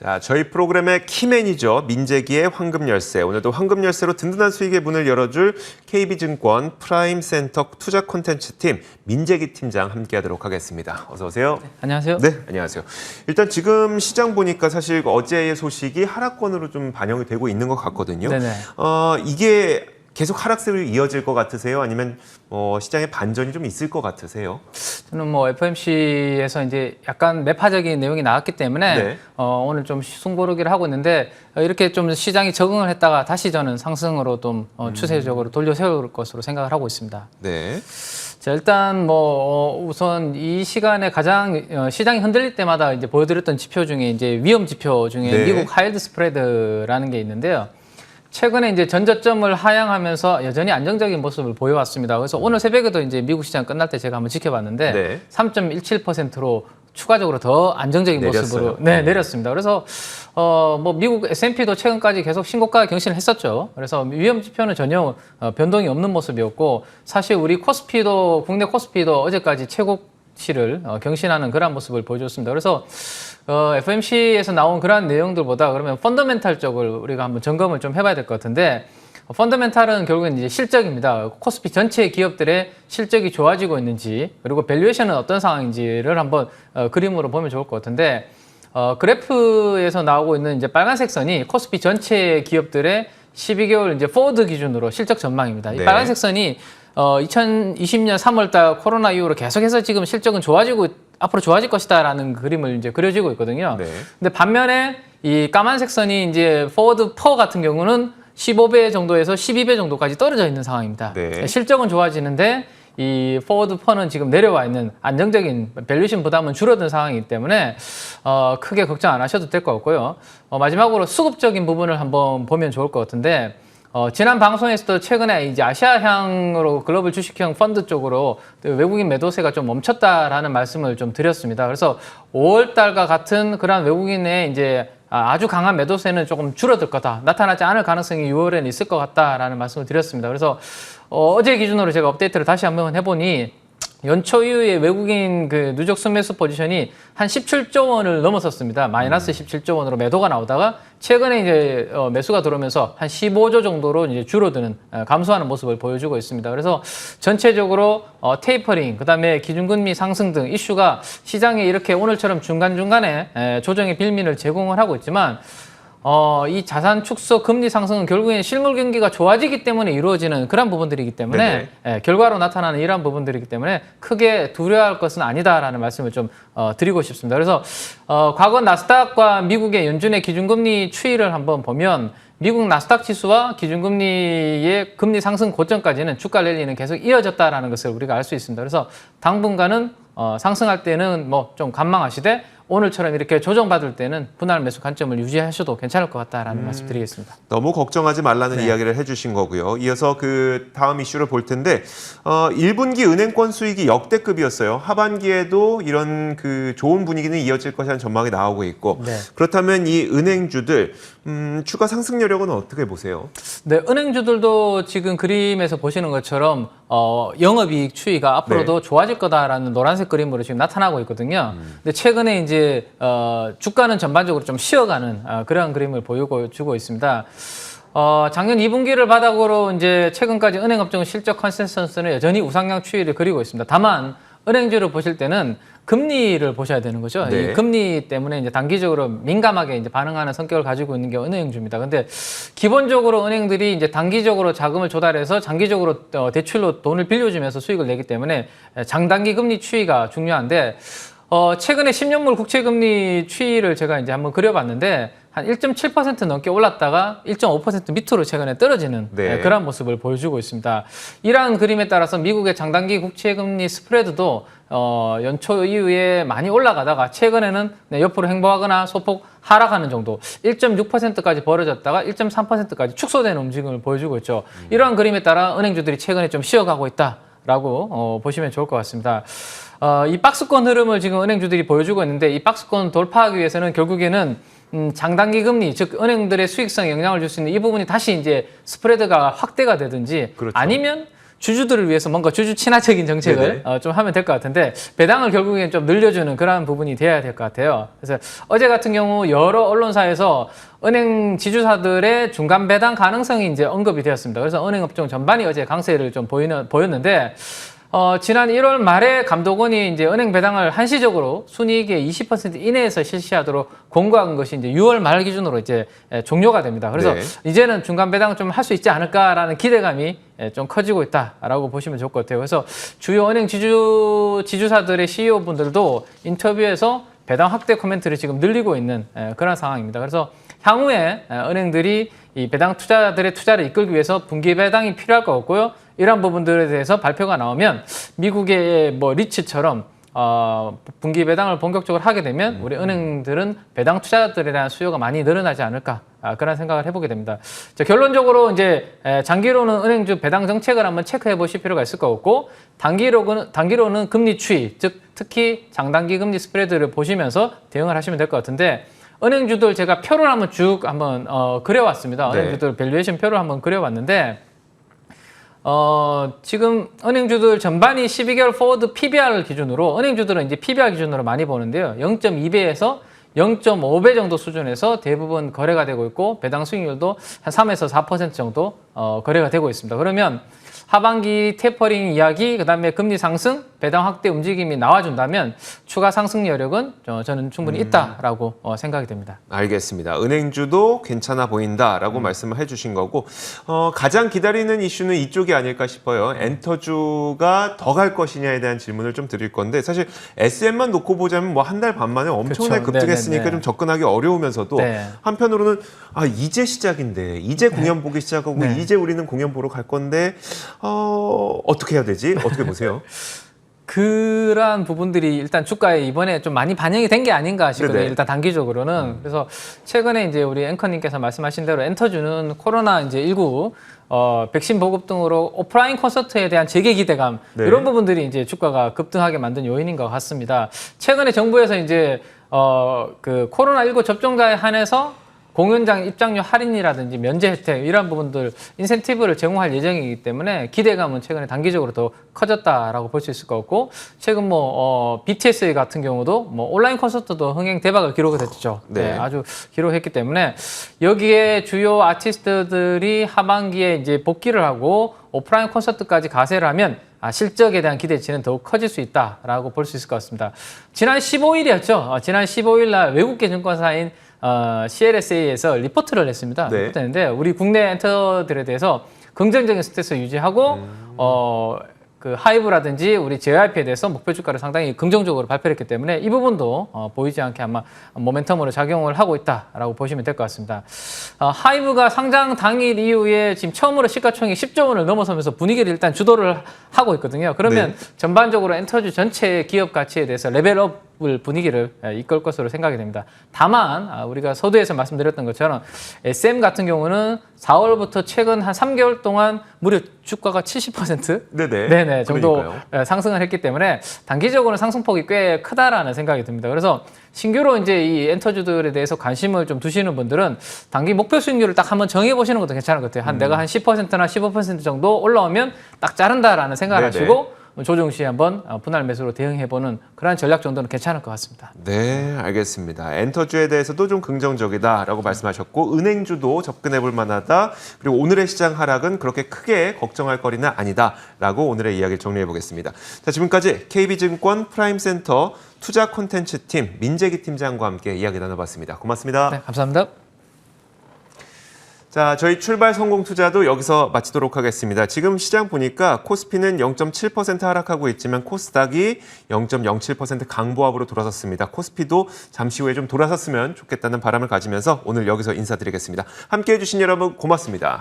자, 저희 프로그램의 키맨이죠. 민재기의 황금열쇠. 오늘도 황금열쇠로 든든한 수익의 문을 열어줄 KB증권 프라임센터 투자 콘텐츠팀 민재기 팀장 함께하도록 하겠습니다. 어서 오세요. 네, 안녕하세요. 네, 안녕하세요. 일단 지금 시장 보니까 사실 어제의 소식이 하락권으로 좀 반영이 되고 있는 것 같거든요. 네네. 이게 계속 하락세로 이어질 것 같으세요? 아니면 시장에 반전이 좀 있을 것 같으세요? 저는 FOMC에서 이제 약간 매파적인 내용이 나왔기 때문에 네. 오늘 좀 승부르기를 하고 있는데 이렇게 좀 시장이 적응을 했다가 다시 저는 상승으로 좀 추세적으로 돌려 세울 것으로 생각을 하고 있습니다. 네. 자, 일단 우선 이 시간에 가장 시장이 흔들릴 때마다 이제 보여드렸던 지표 중에 이제 위험 지표 중에 네. 미국 하이드 스프레드라는 게 있는데요. 최근에 이제 전저점을 하향하면서 여전히 안정적인 모습을 보여왔습니다. 그래서 오늘 새벽에도 이제 미국 시장 끝날 때 제가 한번 지켜봤는데 네. 3.17%로 추가적으로 더 안정적인 내렸어요. 모습으로 내렸습니다. 그래서 미국 S&P도 최근까지 계속 신고가 경신을 했었죠. 그래서 위험 지표는 전혀 변동이 없는 모습이었고 사실 우리 코스피도 국내 코스피도 어제까지 최고치를 경신하는 그런 모습을 보여줬습니다. 그래서 FOMC에서 나온 그러한 내용들보다 그러면 펀더멘탈 쪽을 우리가 한번 점검을 좀 해봐야 될 것 같은데 펀더멘탈은 결국엔 이제 실적입니다. 코스피 전체 기업들의 실적이 좋아지고 있는지 그리고 밸류에이션은 어떤 상황인지를 한번 그림으로 보면 좋을 것 같은데 그래프에서 나오고 있는 이제 빨간색 선이 코스피 전체 기업들의 12개월 이제 포워드 기준으로 실적 전망입니다. 네. 이 빨간색 선이 2020년 3월달 코로나 이후로 계속해서 지금 실적은 앞으로 좋아질 것이다라는 그림을 이제 그려지고 있거든요. 네. 근데 반면에 이 까만색 선이 이제 포워드 퍼 같은 경우는 15배 정도에서 12배 정도까지 떨어져 있는 상황입니다. 네. 실적은 좋아지는데 이 포워드 퍼는 지금 내려와 있는 안정적인 밸류에이션 부담은 줄어든 상황이기 때문에 크게 걱정 안 하셔도 될 것 같고요. 마지막으로 수급적인 부분을 한번 보면 좋을 것 같은데 지난 방송에서도 최근에 이제 아시아향으로 글로벌 주식형 펀드 쪽으로 외국인 매도세가 좀 멈췄다라는 말씀을 좀 드렸습니다. 그래서 5월 달과 같은 그런 외국인의 이제 아주 강한 매도세는 조금 줄어들 거다. 나타나지 않을 가능성이 6월에는 있을 것 같다라는 말씀을 드렸습니다. 그래서 어제 기준으로 제가 업데이트를 다시 한번 해보니 연초 이후에 외국인 그 누적 순매수 포지션이 한 17조 원을 넘어섰습니다. 마이너스 17조 원으로 매도가 나오다가 최근에 이제 매수가 들어오면서 한 15조 정도로 이제 줄어드는 감소하는 모습을 보여주고 있습니다. 그래서 전체적으로 테이퍼링, 그다음에 기준금리 상승 등 이슈가 시장에 이렇게 오늘처럼 중간중간에 조정의 빌미를 제공을 하고 있지만 이 자산 축소 금리 상승은 결국엔 실물 경기가 좋아지기 때문에 이루어지는 그런 부분들이기 때문에 결과로 나타나는 이러한 부분들이기 때문에 크게 두려워할 것은 아니다라는 말씀을 좀 드리고 싶습니다. 그래서 과거 나스닥과 미국의 연준의 기준금리 추이를 한번 보면 미국 나스닥 지수와 기준금리의 금리 상승 고점까지는 주가 랠리는 계속 이어졌다라는 것을 우리가 알 수 있습니다. 그래서 당분간은 상승할 때는 좀 관망하시되 오늘처럼 이렇게 조정받을 때는 분할 매수 관점을 유지하셔도 괜찮을 것 같다라는 말씀 드리겠습니다. 너무 걱정하지 말라는 네. 이야기를 해주신 거고요. 이어서 그 다음 이슈를 볼 텐데 1분기 은행권 수익이 역대급이었어요. 하반기에도 이런 그 좋은 분위기는 이어질 것이라는 전망이 나오고 있고 네. 그렇다면 이 은행주들 추가 상승 여력은 어떻게 보세요? 네, 은행주들도 지금 그림에서 보시는 것처럼 영업이익 추이가 앞으로도 좋아질 거다라는 노란색 그림으로 지금 나타나고 있거든요. 근데 최근에 이제 주가는 전반적으로 좀 쉬어가는 그런 그림을 보여주고 있습니다. 작년 2분기를 바닥으로 이제 최근까지 은행업종 실적 컨센서스는 여전히 우상향 추이를 그리고 있습니다. 다만 은행주를 보실 때는 금리를 보셔야 되는 거죠. 네. 이 금리 때문에 이제 단기적으로 민감하게 이제 반응하는 성격을 가지고 있는 게 은행주입니다. 근데 기본적으로 은행들이 이제 단기적으로 자금을 조달해서 장기적으로 대출로 돈을 빌려주면서 수익을 내기 때문에 장단기 금리 추이가 중요한데 최근에 10년물 국채금리 추이를 제가 이제 한번 그려봤는데 한 1.7% 넘게 올랐다가 1.5% 밑으로 최근에 떨어지는 그런 모습을 보여주고 있습니다. 이러한 그림에 따라서 미국의 장단기 국채금리 스프레드도 연초 이후에 많이 올라가다가 최근에는 옆으로 행보하거나 소폭 하락하는 정도 1.6%까지 벌어졌다가 1.3%까지 축소되는 움직임을 보여주고 있죠. 이러한 그림에 따라 은행주들이 최근에 좀 쉬어가고 있다라고 보시면 좋을 것 같습니다. 이 박스권 흐름을 지금 은행주들이 보여주고 있는데 이 박스권 돌파하기 위해서는 결국에는 장단기 금리, 즉 은행들의 수익성에 영향을 줄 수 있는 이 부분이 다시 이제 스프레드가 확대가 되든지 그렇죠. 아니면 주주들을 위해서 뭔가 주주 친화적인 정책을 좀 하면 될 것 같은데 배당을 결국엔 좀 늘려주는 그런 부분이 돼야 될 것 같아요. 그래서 어제 같은 경우 여러 언론사에서 은행 지주사들의 중간 배당 가능성이 이제 언급이 되었습니다. 그래서 은행 업종 전반이 어제 강세를 좀 보였는데 지난 1월 말에 감독원이 이제 은행 배당을 한시적으로 순이익의 20% 이내에서 실시하도록 공고한 것이 이제 6월 말 기준으로 이제 종료가 됩니다. 그래서 네. 이제는 중간 배당을 좀 할 수 있지 않을까라는 기대감이 좀 커지고 있다라고 보시면 좋을 것 같아요. 그래서 주요 은행 지주사들의 CEO 분들도 인터뷰에서 배당 확대 코멘트를 지금 늘리고 있는 그런 상황입니다. 그래서 향후에 은행들이 이 배당 투자들의 투자를 이끌기 위해서 분기 배당이 필요할 것 같고요. 이러한 부분들에 대해서 발표가 나오면 미국의 뭐 리츠처럼 분기 배당을 본격적으로 하게 되면 우리 은행들은 배당 투자들에 대한 수요가 많이 늘어나지 않을까 그런 생각을 해보게 됩니다. 자, 결론적으로 이제 장기로는 은행주 배당 정책을 한번 체크해 보실 필요가 있을 것 같고 단기로는 금리 추이, 즉 특히 장단기 금리 스프레드를 보시면서 대응을 하시면 될 것 같은데 은행주들 제가 표를 한번 그려왔습니다. 네. 은행주들 밸류에이션 표를 한번 그려왔는데 지금 은행주들 전반이 12개월 포워드 PBR 기준으로 은행주들은 이제 PBR 기준으로 많이 보는데요. 0.2배에서 0.5배 정도 수준에서 대부분 거래가 되고 있고 배당 수익률도 한 3에서 4% 정도 거래가 되고 있습니다. 그러면 하반기 테퍼링 이야기, 그다음에 금리 상승, 배당 확대 움직임이 나와준다면 추가 상승 여력은 저는 충분히 있다라고 생각이 됩니다. 알겠습니다. 은행주도 괜찮아 보인다라고 말씀을 해주신 거고 가장 기다리는 이슈는 이쪽이 아닐까 싶어요. 엔터주가 더 갈 것이냐에 대한 질문을 좀 드릴 건데 사실 SM만 놓고 보자면 뭐 한 달 반 만에 엄청나게 그렇죠. 급등했으니까 네네네. 좀 접근하기 어려우면서도 네. 한편으로는 이제 시작인데 이제 공연 보기 시작하고 네. 이제 우리는 공연 보러 갈 건데 어떻게 해야 되지? 어떻게 보세요? 그러한 부분들이 일단 주가에 이번에 좀 많이 반영이 된 게 아닌가 싶거든요. 네네. 일단 단기적으로는. 그래서 최근에 이제 우리 앵커님께서 말씀하신 대로 엔터주는 코로나 이제 19 백신 보급 등으로 오프라인 콘서트에 대한 재개 기대감 네. 이런 부분들이 이제 주가가 급등하게 만든 요인인 것 같습니다. 최근에 정부에서 이제 그 코로나19 접종자에 한해서 공연장 입장료 할인이라든지 면제 혜택 이런 부분들 인센티브를 제공할 예정이기 때문에 기대감은 최근에 단기적으로 더 커졌다라고 볼 수 있을 것 같고 최근 뭐 BTS 같은 경우도 뭐 온라인 콘서트도 흥행 대박을 기록했죠. 네. 네, 아주 기록했기 때문에 여기에 주요 아티스트들이 하반기에 이제 복귀를 하고 오프라인 콘서트까지 가세를 하면 실적에 대한 기대치는 더욱 커질 수 있다라고 볼 수 있을 것 같습니다. 지난 15일이었죠. 지난 15일 날 외국계 증권사인 CLSA에서 리포트를 했습니다. 네. 리포트했는데 우리 국내 엔터들에 대해서 긍정적인 스탠스 유지하고 그 하이브라든지 우리 JYP에 대해서 목표 주가를 상당히 긍정적으로 발표했기 때문에 이 부분도 보이지 않게 아마 모멘텀으로 작용을 하고 있다라고 보시면 될 것 같습니다. 하이브가 상장 당일 이후에 지금 처음으로 시가총액 10조 원을 넘어서면서 분위기를 일단 주도를 하고 있거든요. 그러면 네. 전반적으로 엔터주 전체의 기업 가치에 대해서 레벨업 분위기를 이끌 것으로 생각이 됩니다. 다만 우리가 서두에서 말씀드렸던 것처럼 SM 같은 경우는 4월부터 최근 한 3개월 동안 무려 주가가 70% 네네. 정도 그러니까요. 상승을 했기 때문에 단기적으로 상승폭이 꽤 크다라는 생각이 듭니다. 그래서 신규로 이제 이 엔터주들에 대해서 관심을 좀 두시는 분들은 단기 목표 수익률을 딱 한번 정해 보시는 것도 괜찮을 것 같아요. 내가 한 10%나 15% 정도 올라오면 딱 자른다라는 생각을 네네. 하시고 조정 시에 한번 분할 매수로 대응해보는 그런 전략 정도는 괜찮을 것 같습니다. 네, 알겠습니다. 엔터주에 대해서도 좀 긍정적이다라고 말씀하셨고 은행주도 접근해볼 만하다. 그리고 오늘의 시장 하락은 그렇게 크게 걱정할 거리는 아니다라고 오늘의 이야기를 정리해 보겠습니다. 자, 지금까지 KB증권 프라임센터 투자 콘텐츠팀 민재기 팀장과 함께 이야기 나눠봤습니다. 고맙습니다. 네, 감사합니다. 자, 저희 출발 성공 투자도 여기서 마치도록 하겠습니다. 지금 시장 보니까 코스피는 0.7% 하락하고 있지만 코스닥이 0.07% 강보합으로 돌아섰습니다. 코스피도 잠시 후에 좀 돌아섰으면 좋겠다는 바람을 가지면서 오늘 여기서 인사드리겠습니다. 함께해 주신 여러분 고맙습니다.